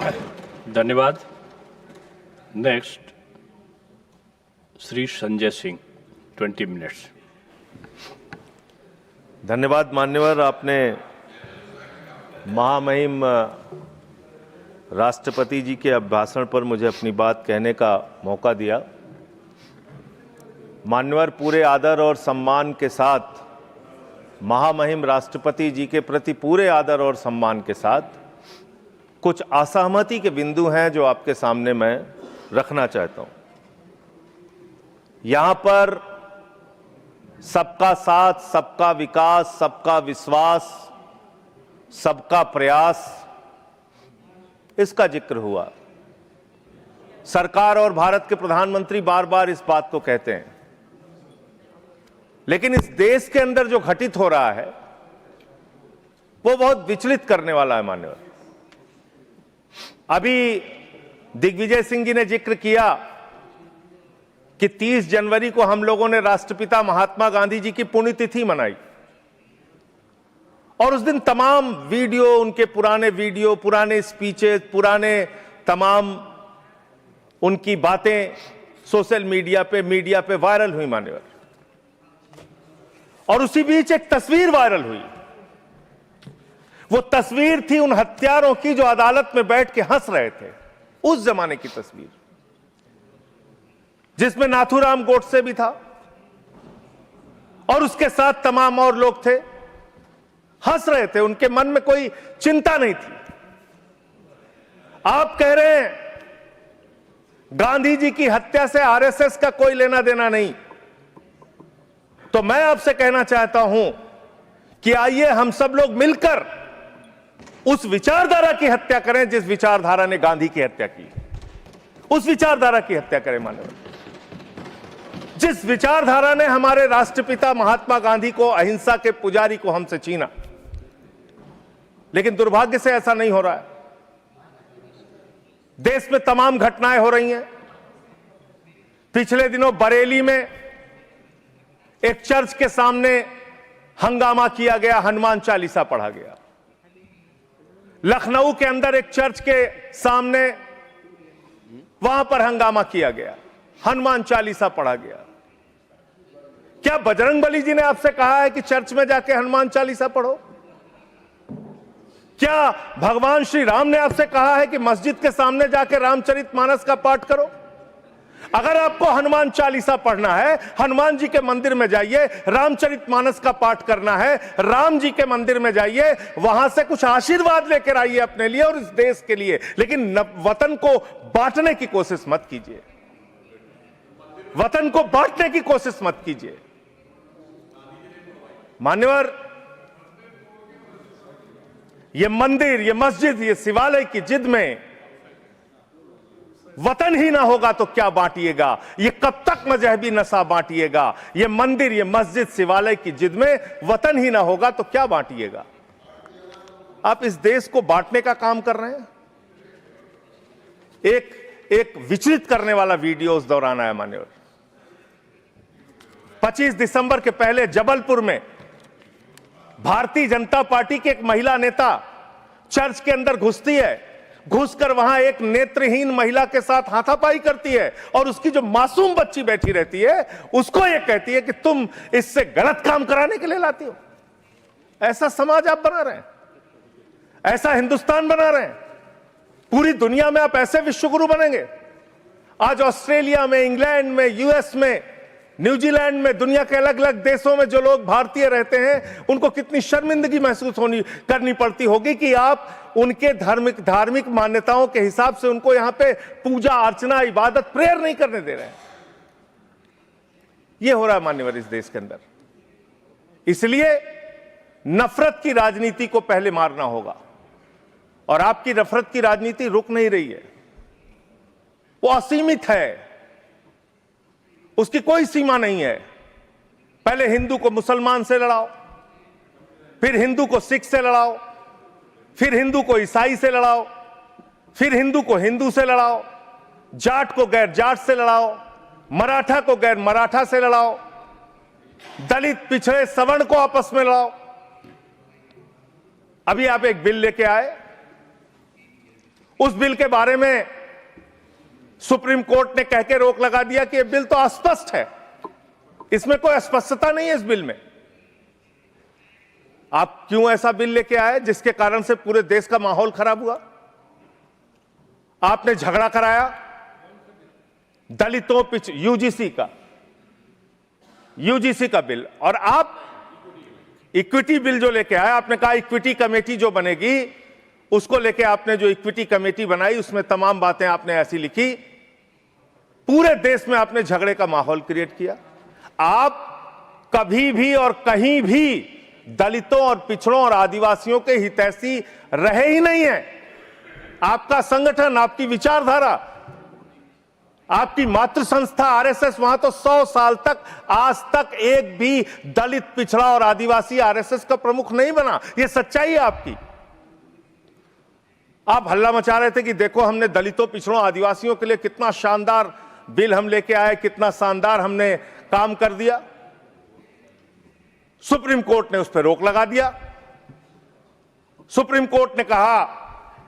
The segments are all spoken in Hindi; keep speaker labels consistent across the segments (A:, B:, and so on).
A: धन्यवाद। Next Shri Sanjay Singh, 20 minutes.
B: धन्यवाद मान्यवर, आपने महामहिम राष्ट्रपति जी के अभिभाषण पर मुझे अपनी बात कहने का मौका दिया। मान्यवर, पूरे आदर और सम्मान के साथ, महामहिम राष्ट्रपति जी के प्रति पूरे आदर और सम्मान के साथ कुछ असहमति के बिंदु हैं जो आपके सामने मैं रखना चाहता हूं। यहां पर सबका साथ, सबका विकास, सबका विश्वास, सबका प्रयास, इसका जिक्र हुआ। सरकार और भारत के प्रधानमंत्री बार बार इस बात को कहते हैं, लेकिन इस देश के अंदर जो घटित हो रहा है वो बहुत विचलित करने वाला है मान्यवर। अभी दिग्विजय सिंह जी ने जिक्र किया कि 30 जनवरी को हम लोगों ने राष्ट्रपिता महात्मा गांधी जी की पुण्यतिथि मनाई और उस दिन तमाम वीडियो, उनके पुराने वीडियो, पुराने स्पीचेस, पुराने तमाम उनकी बातें सोशल मीडिया पे वायरल हुई मान्यवर। और उसी बीच एक तस्वीर वायरल हुई। वो तस्वीर थी उन हत्यारों की जो अदालत में बैठ के हंस रहे थे, उस जमाने की तस्वीर, जिसमें नाथूराम गोडसे भी था और उसके साथ तमाम और लोग थे, हंस रहे थे, उनके मन में कोई चिंता नहीं थी। आप कह रहे हैं गांधी जी की हत्या से आरएसएस का कोई लेना देना नहीं, तो मैं आपसे कहना चाहता हूं कि आइए हम सब लोग मिलकर उस विचारधारा की हत्या करें जिस विचारधारा ने गांधी की हत्या की। उस विचारधारा की हत्या करें मानव, जिस विचारधारा ने हमारे राष्ट्रपिता महात्मा गांधी को, अहिंसा के पुजारी को हमसे छीना। लेकिन दुर्भाग्य से ऐसा नहीं हो रहा है। देश में तमाम घटनाएं हो रही हैं। पिछले दिनों बरेली में एक चर्च के सामने हंगामा किया गया, हनुमान चालीसा पढ़ा गया। लखनऊ के अंदर एक चर्च के सामने, वहां पर हंगामा किया गया, हनुमान चालीसा पढ़ा गया। क्या बजरंगबली जी ने आपसे कहा है कि चर्च में जाके हनुमान चालीसा पढ़ो? क्या भगवान श्री राम ने आपसे कहा है कि मस्जिद के सामने जाके रामचरितमानस का पाठ करो? अगर आपको हनुमान चालीसा पढ़ना है, हनुमान जी के मंदिर में जाइए, रामचरितमानस का पाठ करना है, राम जी के मंदिर में जाइए, वहां से कुछ आशीर्वाद लेकर आइए अपने लिए और इस देश के लिए। लेकिन वतन को बांटने की कोशिश मत कीजिए, वतन को बांटने की कोशिश मत कीजिए। मान्यवर, ये मंदिर, ये मस्जिद, ये शिवालय की जिद में वतन ही ना होगा तो क्या बांटिएगा? ये कब तक मजहबी नशा बांटिएगा? ये मंदिर, ये मस्जिद, शिवालय की जिद में वतन ही ना होगा तो क्या बांटिएगा? आप इस देश को बांटने का काम कर रहे हैं। एक विचलित करने वाला वीडियो उस दौरान आया मान्यवर। 25 दिसंबर के पहले जबलपुर में भारतीय जनता पार्टी की एक महिला नेता चर्च के अंदर घुसती है, घुसकर वहां एक नेत्रहीन महिला के साथ हाथापाई करती है और उसकी जो मासूम बच्ची बैठी रहती है उसको ये कहती है कि तुम इससे गलत काम कराने के लिए लाती हो। ऐसा समाज आप बना रहे हैं, ऐसा हिंदुस्तान बना रहे हैं। पूरी दुनिया में आप ऐसे विश्वगुरु बनेंगे। आज ऑस्ट्रेलिया में, इंग्लैंड में, यूएस में, न्यूजीलैंड में, दुनिया के अलग अलग देशों में जो लोग भारतीय रहते हैं उनको कितनी शर्मिंदगी महसूस करनी पड़ती होगी कि आप उनके धार्मिक मान्यताओं के हिसाब से उनको यहां पे पूजा अर्चना, इबादत, प्रेयर नहीं करने दे रहे हैं। यह हो रहा है मान्यवर इस देश के अंदर। इसलिए नफरत की राजनीति को पहले मारना होगा और आपकी नफरत की राजनीति रुक नहीं रही है, वो असीमित है, उसकी कोई सीमा नहीं है। पहले हिंदू को मुसलमान से लड़ाओ, फिर हिंदू को सिख से लड़ाओ, फिर हिंदू को ईसाई से लड़ाओ, फिर हिंदू को हिंदू से लड़ाओ, जाट को गैर जाट से लड़ाओ, मराठा को गैर मराठा से लड़ाओ, दलित, पिछड़े, सवर्ण को आपस में लड़ाओ। अभी आप एक बिल लेके आए, उस बिल के बारे में सुप्रीम कोर्ट ने कह के रोक लगा दिया कि यह बिल तो अस्पष्ट है, इसमें कोई स्पष्टता नहीं है इस बिल में। आप क्यों ऐसा बिल लेके आए जिसके कारण से पूरे देश का माहौल खराब हुआ? आपने झगड़ा कराया दलितों यूजीसी का बिल, और आप इक्विटी बिल जो लेके आए, आपने कहा इक्विटी कमेटी जो बनेगी उसको लेके आपने जो इक्विटी कमेटी बनाई उसमें तमाम बातें आपने ऐसी लिखी, पूरे देश में आपने झगड़े का माहौल क्रिएट किया। आप कभी भी और कहीं भी दलितों और पिछड़ों और आदिवासियों के हितैषी रहे ही नहीं हैं। आपका संगठन, आपकी विचारधारा, आपकी मातृ संस्था आरएसएस, वहां तो 100 साल तक आज तक एक भी दलित, पिछड़ा और आदिवासी आरएसएस का प्रमुख नहीं बना। यह सच्चाई है आपकी। आप हल्ला मचा रहे थे कि देखो हमने दलितों, पिछड़ों, आदिवासियों के लिए कितना शानदार बिल हम लेके आए, कितना शानदार हमने काम कर दिया। सुप्रीम कोर्ट ने उस पर रोक लगा दिया। सुप्रीम कोर्ट ने कहा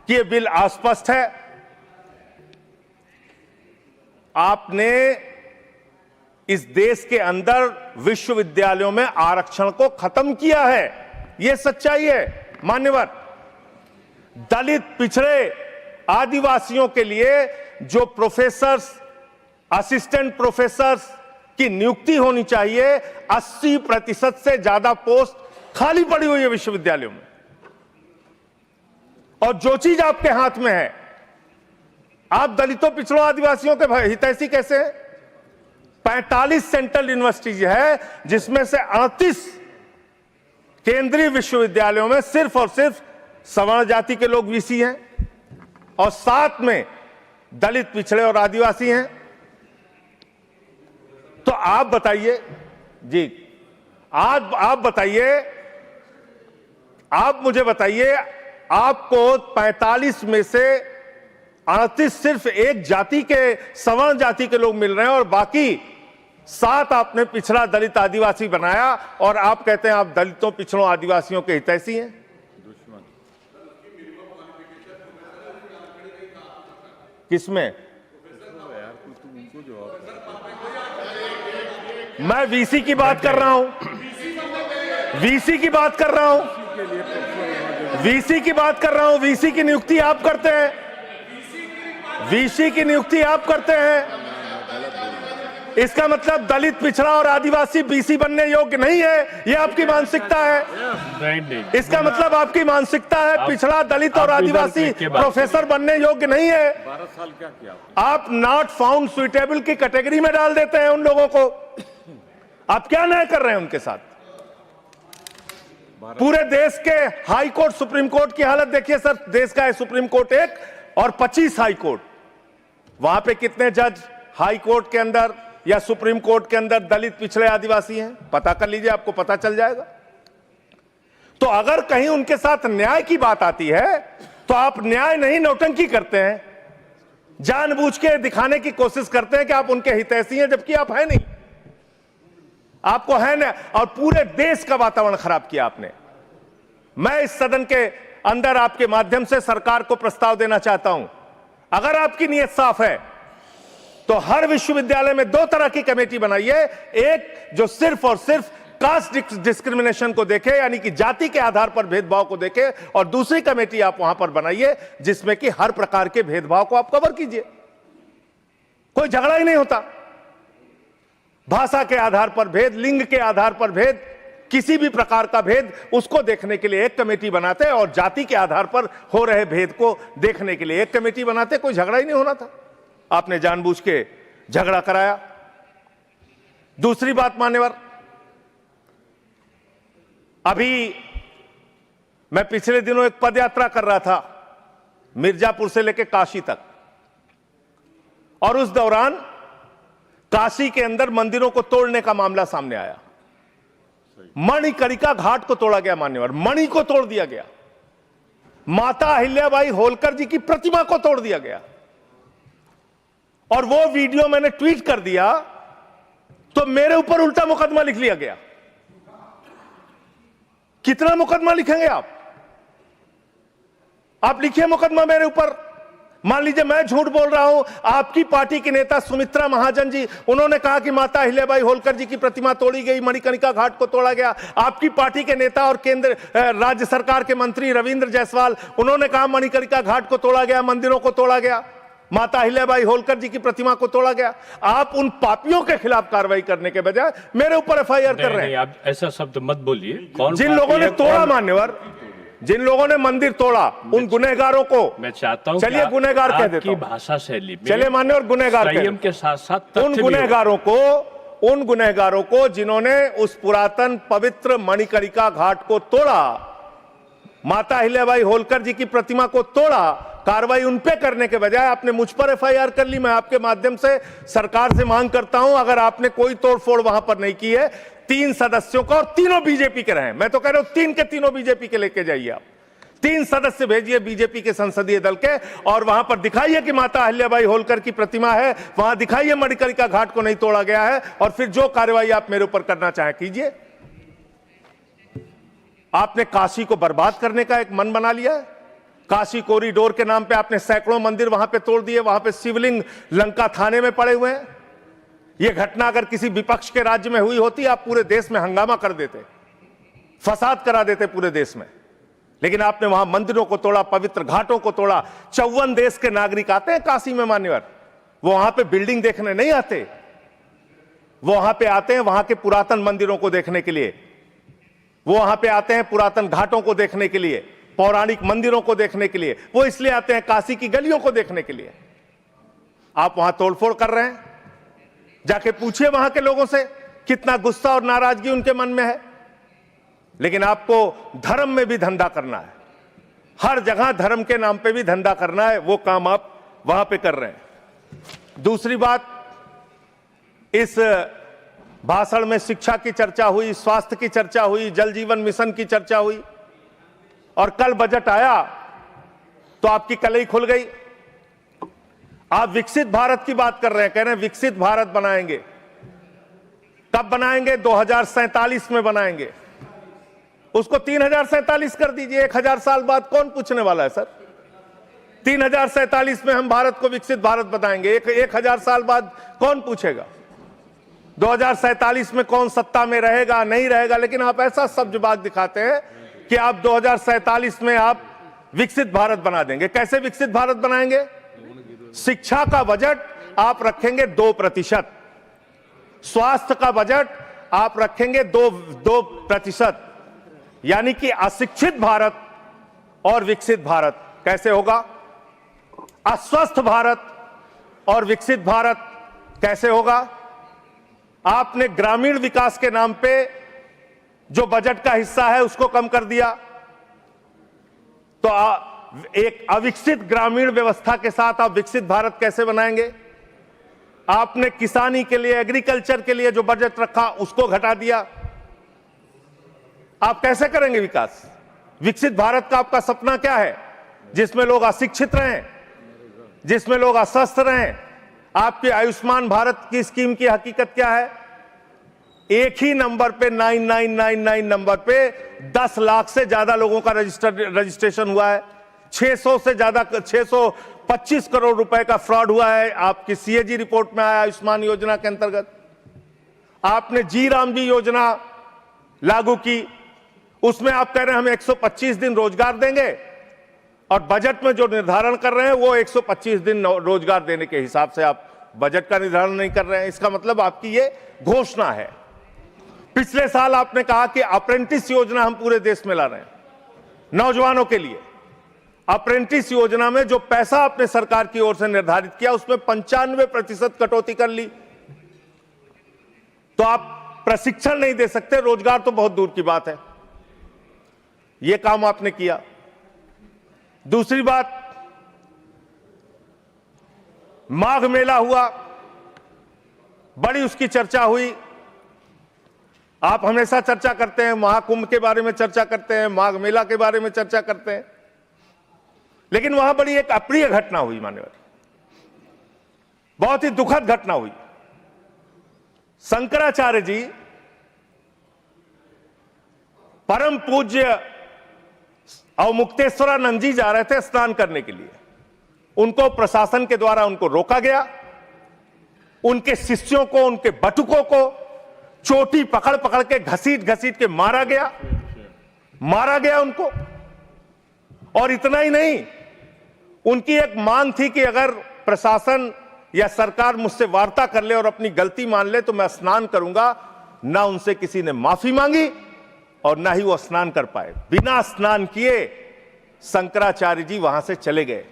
B: कि यह बिल अस्पष्ट है। आपने इस देश के अंदर विश्वविद्यालयों में आरक्षण को खत्म किया है, यह सच्चाई है मान्यवर। दलित, पिछड़े, आदिवासियों के लिए जो प्रोफेसर्स, असिस्टेंट प्रोफेसर्स की नियुक्ति होनी चाहिए, 80% से ज्यादा पोस्ट खाली पड़ी हुई है विश्वविद्यालयों में। और जो चीज आपके हाथ में है, आप दलितों, पिछड़ों, आदिवासियों के हितैषी कैसे हैं? 45 सेंट्रल यूनिवर्सिटीज है जिसमें से 38 केंद्रीय विश्वविद्यालयों में सिर्फ और सिर्फ सवर्ण जाति के लोग वीसी हैं और 7 में दलित, पिछड़े और आदिवासी हैं। तो आप बताइए जी, आप बताइए, आप मुझे बताइए, आपको 45 में से 38 सिर्फ एक जाति के, सवर्ण जाति के लोग मिल रहे हैं और बाकी 7 आपने पिछड़ा, दलित, आदिवासी बनाया और आप कहते हैं आप दलितों, पिछड़ों, आदिवासियों के हितैषी हैं। किसमें? मैं वीसी की बात कर रहा हूं, वीसी की बात कर रहा हूं, वीसी की बात कर रहा हूं। वीसी की नियुक्ति आप करते हैं, वीसी की नियुक्ति आप करते हैं। इसका मतलब दलित, पिछड़ा और आदिवासी बीसी बनने योग्य नहीं है, यह आपकी मानसिकता है। इसका मतलब आपकी मानसिकता है पिछड़ा, दलित और आदिवासी प्रोफेसर बनने योग्य नहीं है।
C: 12 साल क्या किया
B: आप नॉट फाउंड सुइटेबल की कैटेगरी में डाल देते हैं उन लोगों को। आप क्या न्याय कर रहे हैं उनके साथ? पूरे देश के हाई कोर्ट, सुप्रीम कोर्ट की हालत देखिए सर। देश का है सुप्रीम कोर्ट एक और 25 हाई कोर्ट। वहां पे कितने जज हाई कोर्ट के अंदर या सुप्रीम कोर्ट के अंदर दलित, पिछड़े, आदिवासी हैं? पता कर लीजिए, आपको पता चल जाएगा। तो अगर कहीं उनके साथ न्याय की बात आती है तो आप न्याय नहीं, नौटंकी करते हैं, जानबूझ के दिखाने की कोशिश करते हैं कि आप उनके हितैषी हैं, जबकि आप है नहीं। आपको है ना, और पूरे देश का वातावरण खराब किया आपने। मैं इस सदन के अंदर आपके माध्यम से सरकार को प्रस्ताव देना चाहता हूं, अगर आपकी नीयत साफ है तो हर विश्वविद्यालय में 2 तरह की कमेटी बनाइए। एक जो सिर्फ और सिर्फ कास्ट डिस्क्रिमिनेशन को देखे, यानी कि जाति के आधार पर भेदभाव को देखे, और दूसरी कमेटी आप वहां पर बनाइए जिसमें कि हर प्रकार के भेदभाव को आप कवर कीजिए। कोई झगड़ा ही नहीं होता। भाषा के आधार पर भेद, लिंग के आधार पर भेद, किसी भी प्रकार का भेद, उसको देखने के लिए एक कमेटी बनाते और जाति के आधार पर हो रहे भेद को देखने के लिए एक कमेटी बनाते। कोई झगड़ा ही नहीं होना था। आपने जानबूझ के झगड़ा कराया। दूसरी बात मान्यवर, अभी मैं पिछले दिनों एक पदयात्रा कर रहा था मिर्जापुर से लेकर काशी तक, और उस दौरान काशी के अंदर मंदिरों को तोड़ने का मामला सामने आया। मणिकर्णिका घाट को तोड़ा गया मान्यवर, मणि को तोड़ दिया गया। माता अहिल्याबाई होलकर जी की प्रतिमा को तोड़ दिया गया। और वो वीडियो मैंने ट्वीट कर दिया तो मेरे ऊपर उल्टा मुकदमा लिख लिया गया। कितना मुकदमा लिखेंगे आप? आप लिखिए मुकदमा मेरे ऊपर। मान लीजिए मैं झूठ बोल रहा हूं, आपकी पार्टी की नेता सुमित्रा महाजन जी, उन्होंने कहा कि माता अहिल्याबाई होलकर जी की प्रतिमा तोड़ी गई, मणिकर्णिका घाट को तोड़ा गया। आपकी पार्टी के नेता और केंद्र राज्य सरकार के मंत्री रविंद्र जायसवाल, उन्होंने कहा मणिकर्णिका घाट को तोड़ा गया, मंदिरों को तोड़ा गया, माता अहिल्याबाई होलकर जी की प्रतिमा को तोड़ा गया। आप उन पापियों के खिलाफ कार्रवाई करने के बजाय मेरे ऊपर एफआईआर कर रहे हैं।
A: आप ऐसा शब्द मत बोलिए। कौन
B: जिन लोगों ने तोड़ा, मान्यवर, जिन लोगों ने मंदिर तोड़ा, उन गुनहगारों को
A: मैं चाहता हूं,
B: चलिए गुनहगार कह देता हूं,
A: भाषा शैली में
B: चलिए मान्यवर गुनहगार
A: संयम के साथ साथ
B: उन गुनहगारों को जिन्होंने उस पुरातन पवित्र मणिकर्णिका घाट को तोड़ा, माता अहिल्याबाई होलकर जी की प्रतिमा को तोड़ा, कार्रवाई उन पे करने के बजाय आपने मुझ पर एफआईआर कर ली। मैं आपके माध्यम से सरकार से मांग करता हूं, अगर आपने कोई तोड़फोड़ वहां पर नहीं की है, 3 सदस्यों का, और तीनों बीजेपी के रहे, मैं तो कह रहा हूं 3 के तीनों बीजेपी के लेके जाइए आप, 3 सदस्य भेजिए बीजेपी के संसदीय दल के, और वहां पर दिखाइए कि माता अहिल्याबाई होलकर की प्रतिमा है, वहां दिखाइए मणिकर्णिका घाट को नहीं तोड़ा गया है, और फिर जो कार्रवाई आप मेरे ऊपर करना चाहें कीजिए। आपने काशी को बर्बाद करने का एक मन बना लिया है। काशी कॉरिडोर के नाम पे आपने सैकड़ों मंदिर वहां पे तोड़ दिए, वहां पे शिवलिंग लंका थाने में पड़े हुए हैं। यह घटना अगर किसी विपक्ष के राज्य में हुई होती, आप पूरे देश में हंगामा कर देते, फसाद करा देते पूरे देश में। लेकिन आपने वहां मंदिरों को तोड़ा, पवित्र घाटों को तोड़ा। 54 देश के नागरिक आते हैं काशी में मान्यवर, वो वहां पे बिल्डिंग देखने नहीं आते, वो वहां पे आते हैं वहां के पुरातन मंदिरों को देखने के लिए, वो वहां पे आते हैं पुरातन घाटों को देखने के लिए, पौराणिक मंदिरों को देखने के लिए, वो इसलिए आते हैं काशी की गलियों को देखने के लिए। आप वहां तोड़फोड़ कर रहे हैं। जाके पूछिए वहां के लोगों से कितना गुस्सा और नाराजगी उनके मन में है। लेकिन आपको धर्म में भी धंधा करना है, हर जगह धर्म के नाम पे भी धंधा करना है, वो काम आप वहां पे कर रहे हैं। दूसरी बात, इस भाषण में शिक्षा की चर्चा हुई, स्वास्थ्य की चर्चा हुई, जल जीवन मिशन की चर्चा हुई, और कल बजट आया तो आपकी कलई खुल गई। आप विकसित भारत की बात कर रहे हैं, कह रहे हैं विकसित भारत बनाएंगे। कब बनाएंगे? 2047 में बनाएंगे। उसको 3047 कर दीजिए। 1000 साल बाद कौन पूछने वाला है सर? 3047 में हम भारत को विकसित भारत बताएंगे। 1000 साल बाद कौन पूछेगा? 2047 में कौन सत्ता में रहेगा नहीं रहेगा? लेकिन आप ऐसा सब्जबाग दिखाते हैं कि आप 2047 में आप विकसित भारत बना देंगे। कैसे विकसित भारत बनाएंगे? शिक्षा का बजट आप रखेंगे 2%, स्वास्थ्य का बजट आप रखेंगे 2%, यानी कि अशिक्षित भारत और विकसित भारत कैसे होगा? अस्वस्थ भारत और विकसित भारत कैसे होगा? आपने ग्रामीण विकास के नाम पे जो बजट का हिस्सा है उसको कम कर दिया, तो एक अविकसित ग्रामीण व्यवस्था के साथ आप विकसित भारत कैसे बनाएंगे? आपने किसानी के लिए, एग्रीकल्चर के लिए जो बजट रखा उसको घटा दिया। आप कैसे करेंगे विकास? विकसित भारत का आपका सपना क्या है? जिसमें लोग अशिक्षित रहें, जिसमें लोग अस्वस्थ रहें। आपके आयुष्मान भारत की स्कीम की हकीकत क्या है? एक ही नंबर पे 9999 नंबर पे 10 लाख से ज्यादा लोगों का रजिस्ट्रेशन हुआ है। 600 से ज्यादा 625 करोड़ रुपए का फ्रॉड हुआ है, आपकी सीएजी रिपोर्ट में आया आयुष्मान योजना के अंतर्गत। आपने जी राम जी योजना लागू की, उसमें आप कह रहे हैं हम 125 दिन रोजगार देंगे, और बजट में जो निर्धारण कर रहे हैं वो 125 दिन रोजगार देने के हिसाब से आप बजट का निर्धारण नहीं कर रहे हैं। इसका मतलब आपकी ये घोषणा है। पिछले साल आपने कहा कि अप्रेंटिस योजना हम पूरे देश में ला रहे हैं नौजवानों के लिए। अप्रेंटिस योजना में जो पैसा आपने सरकार की ओर से निर्धारित किया उसमें 95% कटौती कर ली। तो आप प्रशिक्षण नहीं दे सकते, रोजगार तो बहुत दूर की बात है। यह काम आपने किया। दूसरी बात, माघ मेला हुआ, बड़ी उसकी चर्चा हुई। आप हमेशा चर्चा करते हैं, महाकुंभ के बारे में चर्चा करते हैं, माघ मेला के बारे में चर्चा करते हैं, लेकिन वहां बड़ी एक अप्रिय घटना हुई मान्यवर, बहुत ही दुखद घटना हुई। शंकराचार्य जी परम पूज्य अवमुक्तेश्वरानंद जी जा रहे थे स्नान करने के लिए। उनको प्रशासन के द्वारा उनको रोका गया, उनके शिष्यों को, उनके बटुकों को चोटी पकड़ पकड़ के घसीट घसीट के मारा गया उनको। और इतना ही नहीं, उनकी एक मांग थी कि अगर प्रशासन या सरकार मुझसे वार्ता कर ले और अपनी गलती मान ले तो मैं स्नान करूंगा। ना उनसे किसी ने माफी मांगी और ना ही वो स्नान कर पाए। बिना स्नान किए शंकराचार्य जी वहां से चले गए।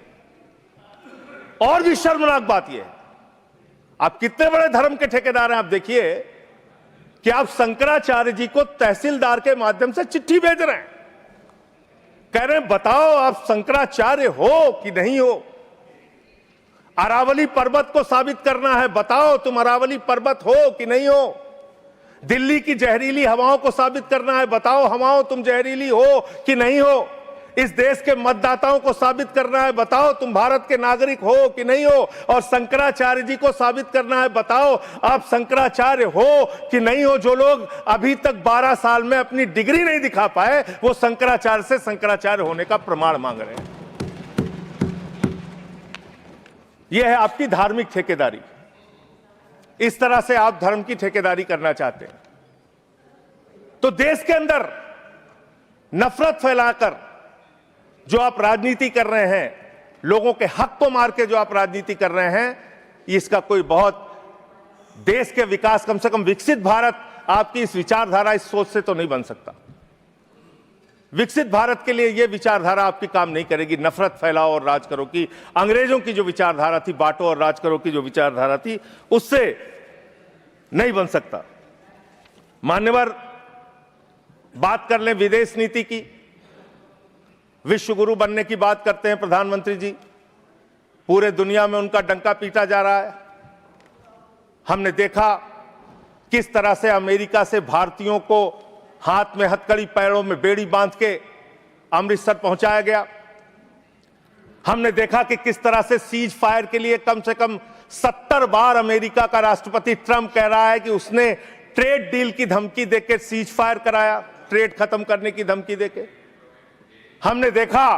B: और भी शर्मनाक बात यह है, आप कितने बड़े धर्म के ठेकेदार हैं। आप देखिए कि आप शंकराचार्य जी को तहसीलदार के माध्यम से चिट्ठी भेज रहे हैं, कह रहे हैं बताओ आप शंकराचार्य हो कि नहीं हो। अरावली पर्वत को साबित करना है, बताओ तुम अरावली पर्वत हो कि नहीं हो। दिल्ली की जहरीली हवाओं को साबित करना है, बताओ हवाओं तुम जहरीली हो कि नहीं हो। इस देश के मतदाताओं को साबित करना है, बताओ तुम भारत के नागरिक हो कि नहीं हो। और शंकराचार्य जी को साबित करना है, बताओ आप शंकराचार्य हो कि नहीं हो। जो लोग अभी तक 12 साल में अपनी डिग्री नहीं दिखा पाए, वो शंकराचार्य से शंकराचार्य होने का प्रमाण मांग रहे हैं। यह है आपकी धार्मिक ठेकेदारी। इस तरह से आप धर्म की ठेकेदारी करना चाहते हैं तो देश के अंदर नफरत फैलाकर जो आप राजनीति कर रहे हैं, लोगों के हक को मार के जो आप राजनीति कर रहे हैं, इसका कोई बहुत देश के विकास, कम से कम विकसित भारत आपकी इस विचारधारा, इस सोच से तो नहीं बन सकता। विकसित भारत के लिए यह विचारधारा आपकी काम नहीं करेगी। नफरत फैलाओ और राज करो की, अंग्रेजों की जो विचारधारा थी, बांटो और राज करो की जो विचारधारा थी, उससे नहीं बन सकता। मान्यवर, बात कर लें विदेश नीति की। विश्व गुरु बनने की बात करते हैं प्रधानमंत्री जी, पूरे दुनिया में उनका डंका पीटा जा रहा है। हमने देखा किस तरह से अमेरिका से भारतीयों को हाथ में हथकड़ी, पैरों में बेड़ी बांध के अमृतसर पहुंचाया गया। हमने देखा कि किस तरह से सीज फायर के लिए कम से कम 70 बार अमेरिका का राष्ट्रपति ट्रंप कह रहा है कि उसने ट्रेड डील की धमकी देकर सीज फायर कराया, ट्रेड खत्म करने की धमकी देके। हमने देखा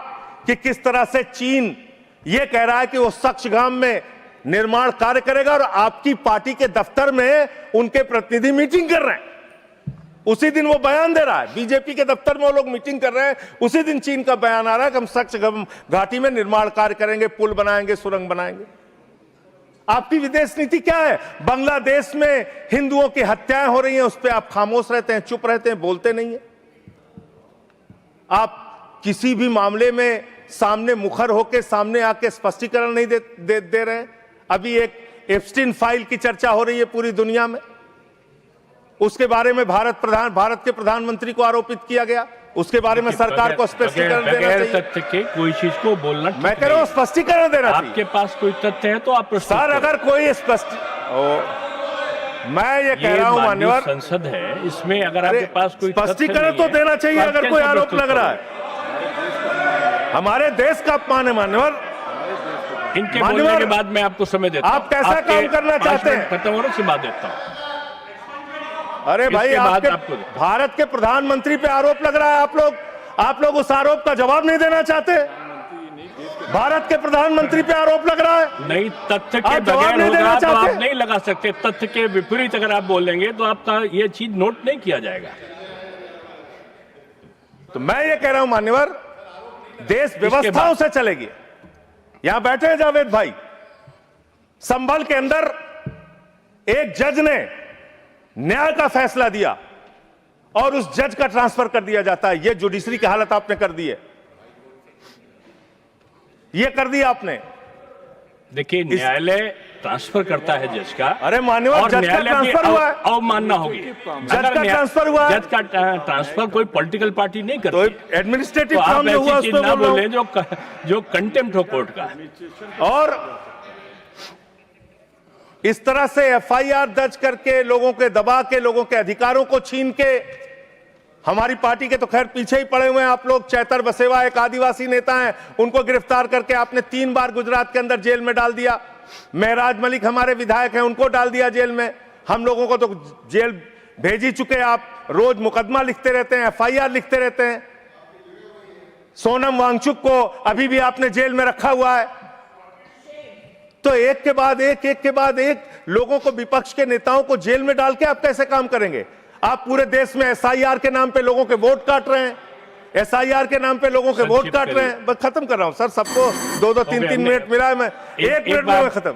B: कि किस तरह से चीन यह कह रहा है कि वो सक्सगाम में निर्माण कार्य करेगा और आपकी पार्टी के दफ्तर में उनके प्रतिनिधि मीटिंग कर रहे हैं। उसी दिन वो बयान दे रहा है, बीजेपी के दफ्तर में वो लोग मीटिंग कर रहे हैं, उसी दिन चीन का बयान आ रहा है कि हम सक्सगाम घाटी में निर्माण कार्य करेंगे, पुल बनाएंगे, सुरंग बनाएंगे। आपकी विदेश नीति क्या है? बांग्लादेश में हिंदुओं की हत्याएं हो रही हैं, उस पर आप खामोश रहते हैं, चुप रहते हैं, बोलते नहीं है। आप किसी भी मामले में सामने मुखर होकर सामने आके स्पष्टीकरण नहीं दे रहे हैं। अभी एक एप्स्टीन फाइल की चर्चा हो रही है पूरी दुनिया में, उसके बारे में भारत के प्रधानमंत्री को आरोपित किया गया, उसके बारे में सरकार को स्पष्टीकरण देना चाहिए।
A: तथ्य के कोई चीज को बोलना,
B: मैं कह रहा हूं स्पष्टीकरण देना चाहिए।
A: आपके पास कोई तथ्य है तो आप
B: सर, अगर कोई मैं ये कह रहा हूं मान्यवर,
A: संसद है, इसमें अगर आपके पास कोई
B: स्पष्टीकरण तो देना चाहिए। अगर कोई आरोप लग रहा है, हमारे देश का अपमान है मान्यवर।
A: इनके बोलने के बाद मैं आपको समय देता हूं।
B: आप कैसा काम करना चाहते हैं?
A: खत्म होने से बाद देता हूं।
B: अरे भाई, आपके भारत के प्रधानमंत्री पे आरोप लग रहा है, आप लोग उस आरोप का जवाब नहीं देना चाहते। भारत के प्रधानमंत्री पे आरोप लग रहा है,
A: नहीं तथ्य के बगैर होगा तो आप नहीं लगा सकते। तथ्य के विपरीत अगर आप बोलेंगे तो आपका ये चीज नोट नहीं किया जाएगा।
B: तो मैं ये कह रहा हूं मान्यवर, देश व्यवस्थाओं से चलेगी। यहां बैठे हैं जावेद भाई, संभल के अंदर एक जज ने न्याय का फैसला दिया और उस जज का ट्रांसफर कर दिया जाता है। यह जुडिशरी की हालत आपने कर दी है, यह कर दिया आपने।
A: देखिए, न्यायालय ट्रांसफर करता है जज का।
B: अरे मान्यवर, जज का ट्रांसफर हुआ है,
A: अवमानना होगी।
B: जज का ट्रांसफर हुआ है।
A: जज का ट्रांसफर कोई पॉलिटिकल पार्टी नहीं करती।
B: तो एडमिनिस्ट्रेटिव
A: तो
B: काम जो हुआ,
A: उसको बोले जो कंटेम्प्ट हो कोर्ट का।
B: और इस तरह से एफआईआर दर्ज करके, लोगों के दबा के, लोगों के अधिकारों को छीन के, हमारी पार्टी के तो खैर पीछे ही पड़े हुए हैं आप लोग। चैतर बसेवा एक आदिवासी नेता हैं, उनको गिरफ्तार करके आपने 3 बार गुजरात के अंदर जेल में डाल दिया। महराज मलिक हमारे विधायक हैं, उनको डाल दिया जेल में। हम लोगों को तो जेल भेज ही चुके। आप रोज मुकदमा लिखते रहते हैं, एफआईआर लिखते रहते हैं। सोनम वांगचुक को अभी भी आपने जेल में रखा हुआ है। तो एक के बाद एक लोगों को, विपक्ष के नेताओं को जेल में डाल के आप कैसे काम करेंगे? आप पूरे देश में एसआईआर के नाम पे लोगों के वोट काट रहे हैं, एसआईआर के नाम पे लोगों के वोट काट रहे हैं। बस खत्म कर रहा हूं सर, सबको 2-2, 3-3 मिनट मिला है। मैं 1 मिनट में खत्म,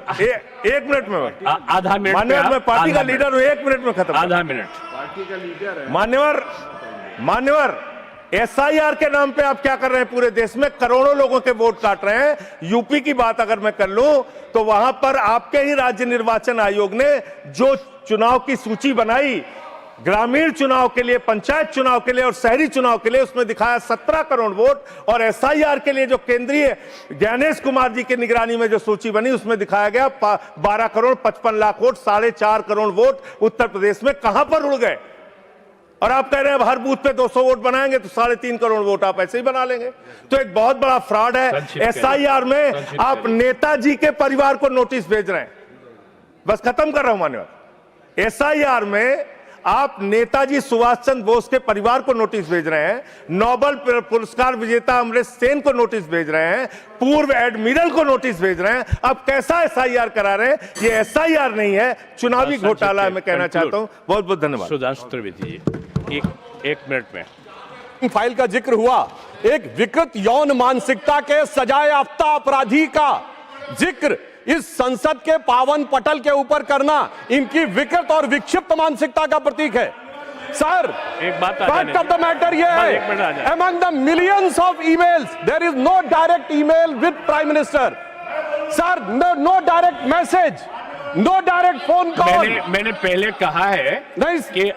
B: 1 मिनट में
A: आधा मिनट।
B: मान्यवर, मैं पार्टी का लीडर हूं, 1 मिनट में खत्म।
A: आधा मिनट
C: पार्टी का लीडर है
B: मान्यवर, एसआईआर के नाम पे आप क्या कर रहे हैं? पूरे देश में करोड़ों लोगों के वोट काट रहे हैं। यूपी की बात अगर मैं कर लूं तो वहां पर आपके ही राज्य निर्वाचन आयोग ने जो चुनाव की सूची बनाई, ग्रामीण चुनाव के लिए, पंचायत चुनाव के लिए और शहरी चुनाव के लिए, उसमें दिखाया 17 करोड़ वोट, और एसआईआर के लिए जो केंद्रीय ज्ञानेश कुमार जी की निगरानी में जो सूची बनी उसमें दिखाया गया 12 करोड़ 55 लाख वोट, 4.5 करोड़ वोट उत्तर प्रदेश में कहां पर उड़ गए? और आप कह रहे हैं हर बूथ पे 200 वोट बनाएंगे तो 3.5 करोड़ वोट आप ऐसे ही बना लेंगे। तो एक बहुत बड़ा फ्रॉड है। एसआईआर में आप नेताजी के परिवार को नोटिस भेज रहे हैं। बस खत्म कर रहा हूं मान्यवर, एसआईआर में आप नेताजी सुभाष चंद्र बोस के परिवार को नोटिस भेज रहे हैं, नोबेल पुरस्कार विजेता अमर्त्य सेन को नोटिस भेज रहे हैं, पूर्व एडमिरल को नोटिस भेज रहे हैं। अब कैसा एसआईआर करा रहे हैं? ये एसआईआर नहीं है, चुनावी घोटाला है। मैं कहना चाहता हूं। बहुत बहुत धन्यवाद।
A: सुधांशु त्रिवेदी जी, एक मिनट में
D: फाइल का जिक्र हुआ, एक विकृत यौन मानसिकता के सजाए याफ्ता अपराधी का जिक्र इस संसद के पावन पटल के ऊपर करना इनकी विकृत और विक्षिप्त मानसिकता का प्रतीक है। सर,
A: एक बात
D: फैक्ट ऑफ द मैटर ये है, among the millions of emails there is no direct email with prime minister. Sir, no direct message, no direct phone call.
A: मैंने पहले कहा है कि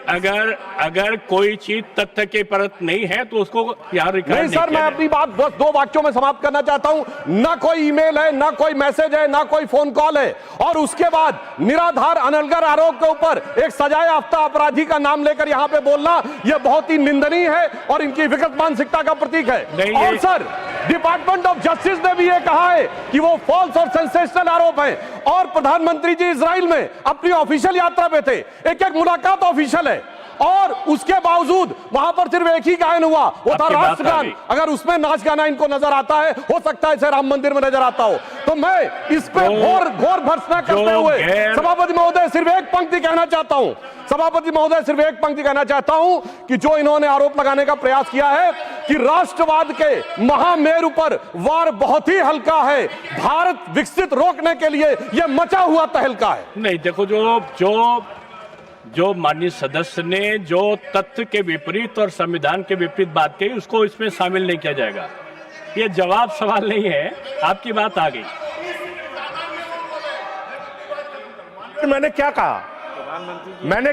A: अगर कोई चीज तथ्य के परत नहीं है तो उसको यहाँ रिकॉर्ड
D: नहीं सर, मैं अपनी बात बस 2 वाक्यों में समाप्त करना चाहता हूं। ना कोई ईमेल है, ना कोई मैसेज है, ना कोई फोन कॉल है, और उसके बाद निराधार अनलगर आरोप के ऊपर एक सजाए याफ्ता अपराधी का नाम लेकर यहां पे बोलना यह बहुत ही निंदनीय है और इनकी विकृत मानसिकता का प्रतीक है। और सर, डिपार्टमेंट ऑफ जस्टिस ने भी यह कहा है कि वो फॉल्स और सेंसेशनल आरोप है, और प्रधानमंत्री जी इजराइल में अपनी ऑफिशियल यात्रा पे थे, एक मुलाकात ऑफिशियल है, और उसके बावजूद वहां पर सिर्फ एक ही गायन हुआ, वो था राष्ट्रगान। अगर उसमें नाच गाना इनको नजर आता है, हो सकता है इसे राम मंदिर में नजर आता हो। तो मैं इस पे घोर भर्त्सना करते हुए सभापति महोदय सिर्फ एक पंक्ति कहना चाहता हूं, सभापति महोदय सिर्फ एक पंक्ति कहना चाहता हूं कि जो इन्होंने आरोप लगाने का प्रयास किया है कि राष्ट्रवाद के महामेरु पर वार बहुत ही हल्का है, भारत विकसित रोकने के लिए यह मचा हुआ तहलका है।
A: नहीं, देखो, जो माननीय सदस्य ने जो तथ्य के विपरीत और संविधान के विपरीत बात कही उसको इसमें शामिल नहीं किया जाएगा। ये जवाब सवाल नहीं है, आपकी बात आ गई।
B: मैंने क्या कहा? मैंने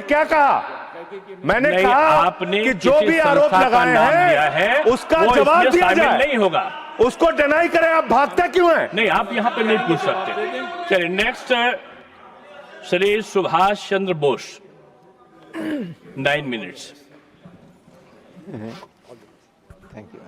B: कहा
A: आपने
B: कि जो भी आरोप लगाए हैं उसका जवाब दिया जाए,
A: नहीं होगा,
B: उसको डिनाई करें। आप भागते क्यों हैं?
A: नहीं, आप यहाँ पे नहीं पूछ सकते। चलिए, next Shri Subhash Chandra Bose, 9 minutes.
E: Thank you.